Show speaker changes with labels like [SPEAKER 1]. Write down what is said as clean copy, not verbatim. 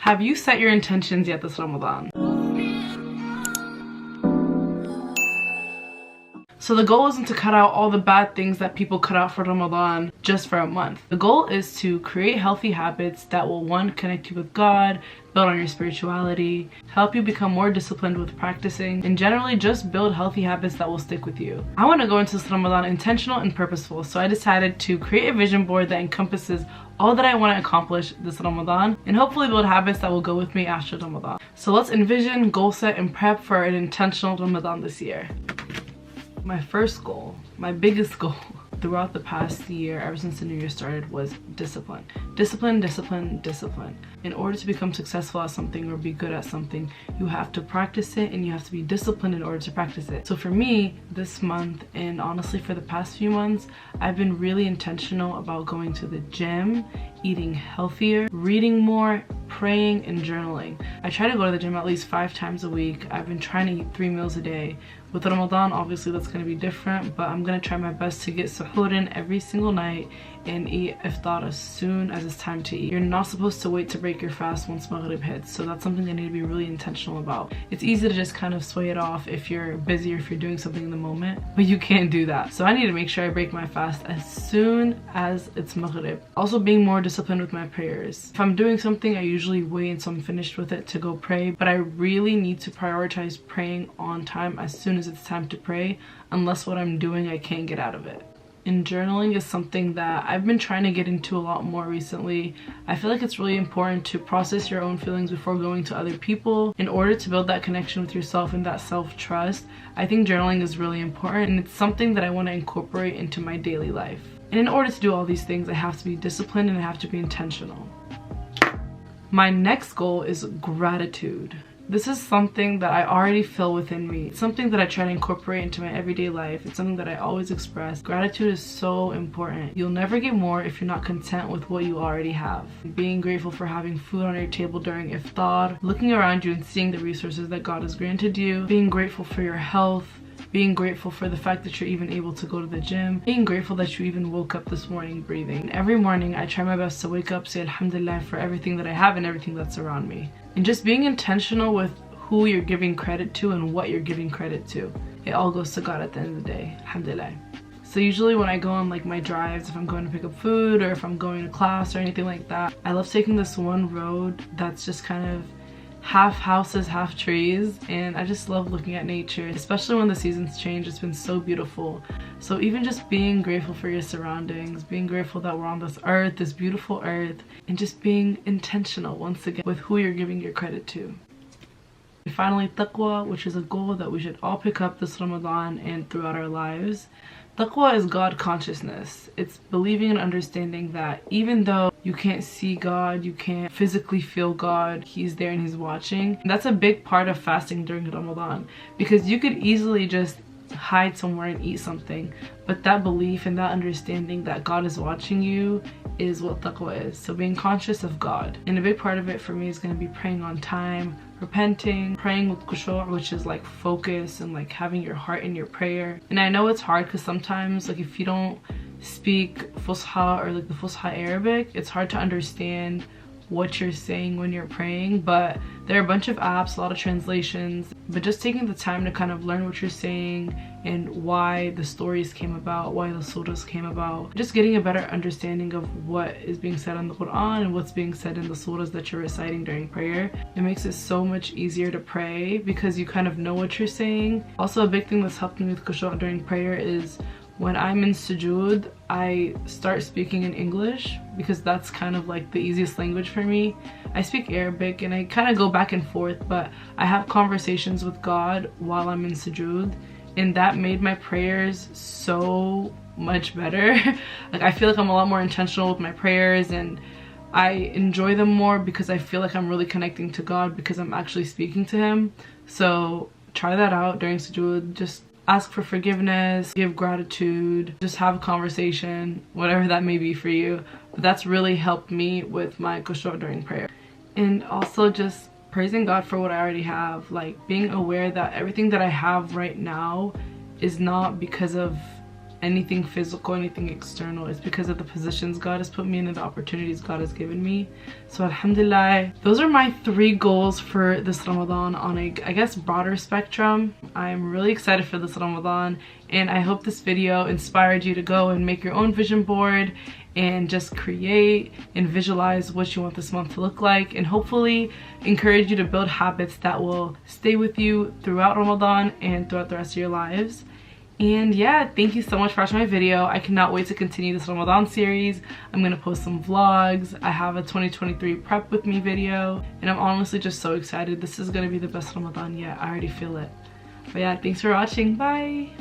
[SPEAKER 1] Have you set your intentions yet this Ramadan? So the goal isn't to cut out all the bad things that people cut out for Ramadan just for a month. The goal is to create healthy habits that will, one, connect you with God, build on your spirituality, help you become more disciplined with practicing, and generally just build healthy habits that will stick with you. I want to go into this Ramadan intentional and purposeful, so I decided to create a vision board that encompasses all that I want to accomplish this Ramadan and hopefully build habits that will go with me after Ramadan. So let's envision, goal set, and prep for an intentional Ramadan this year. My first goal, my biggest goal throughout the past year, ever since the new year started, was discipline. Discipline, discipline, discipline. In order to become successful at something or be good at something, you have to practice it and you have to be disciplined in order to practice it. So for me, this month, and honestly for the past few months, I've been really intentional about going to the gym, eating healthier, reading more, praying, and journaling. I try to go to the gym at least 5 times a week. I've been trying to eat 3 meals a day. With Ramadan, obviously that's going to be different, but I'm going to try my best to get suhoor in every single night and eat iftar as soon as it's time to eat. You're not supposed to wait to break your fast once Maghrib hits, so that's something I need to be really intentional about. It's easy to just kind of sway it off if you're busy or if you're doing something in the moment, but you can't do that. So I need to make sure I break my fast as soon as it's Maghrib. Also being more disciplined with my prayers. If I'm doing something, I usually wait until I'm finished with it to go pray, but I really need to prioritize praying on time as soon as it's time to pray, unless what I'm doing I can't get out of it. And journaling is something that I've been trying to get into a lot more recently. I feel like it's really important to process your own feelings before going to other people in order to build that connection with yourself and that self-trust. I think journaling is really important, and it's something that I want to incorporate into my daily life. And in order to do all these things, I have to be disciplined and I have to be intentional. My next goal is gratitude. This is something that I already feel within me. It's something that I try to incorporate into my everyday life. It's something that I always express. Gratitude is so important. You'll never get more if you're not content with what you already have. Being grateful for having food on your table during iftar, looking around you and seeing the resources that God has granted you, being grateful for your health, being grateful for the fact that you're even able to go to the gym, being grateful that you even woke up this morning breathing. Every morning I try my best to wake up, say alhamdulillah for everything that I have and everything that's around me. And just being intentional with who you're giving credit to and what you're giving credit to. It all goes to God at the end of the day, alhamdulillah. So usually when I go on like my drives, if I'm going to pick up food or if I'm going to class or anything like that, I love taking this one road that's just kind of half houses, half trees, and I just love looking at nature, especially when the seasons change. It's been so beautiful. So even just being grateful for your surroundings, being grateful that we're on this earth, this beautiful earth, and just being intentional once again with who you're giving your credit to. And finally, taqwa, which is a goal that we should all pick up this Ramadan and throughout our lives. Taqwa is God consciousness. It's believing and understanding that even though you can't see God, you can't physically feel God, He's there and He's watching. And that's a big part of fasting during Ramadan, because you could easily just hide somewhere and eat something, but that belief and that understanding that God is watching you is what taqwa is. So being conscious of God. And a big part of it for me is going to be praying on time, repenting, praying with khushu', which is like focus and like having your heart in your prayer. And I know it's hard because sometimes like if you don't speak Fusha or like the Fusha Arabic, it's hard to understand what you're saying when you're praying, but there are a bunch of apps, a lot of translations, but just taking the time to kind of learn what you're saying and why the stories came about, why the surahs came about, just getting a better understanding of what is being said in the Quran and what's being said in the surahs that you're reciting during prayer. It makes it so much easier to pray because you kind of know what you're saying. Also, a big thing that's helped me with khushu' during prayer is when I'm in sujood, I start speaking in English because that's kind of like the easiest language for me. I speak Arabic and I kind of go back and forth, but I have conversations with God while I'm in sujood, and that made my prayers so much better. Like I feel like I'm a lot more intentional with my prayers and I enjoy them more because I feel like I'm really connecting to God because I'm actually speaking to Him. So try that out during sujood. Just ask for forgiveness, give gratitude, just have a conversation, whatever that may be for you. But that's really helped me with my khushu' during prayer. And also just praising God for what I already have, like being aware that everything that I have right now is not because of anything physical, anything external. It's because of the positions God has put me in and the opportunities God has given me. So alhamdulillah, those are my 3 goals for this Ramadan on a, I guess, broader spectrum. I'm really excited for this Ramadan, and I hope this video inspired you to go and make your own vision board and just create and visualize what you want this month to look like, and hopefully encourage you to build habits that will stay with you throughout Ramadan and throughout the rest of your lives. And yeah, thank you so much for watching my video. I cannot wait to continue this Ramadan series. I'm gonna post some vlogs. I have a 2023 prep with me video, and I'm honestly just so excited. This is gonna be the best Ramadan yet. I already feel it. But yeah, thanks for watching. Bye.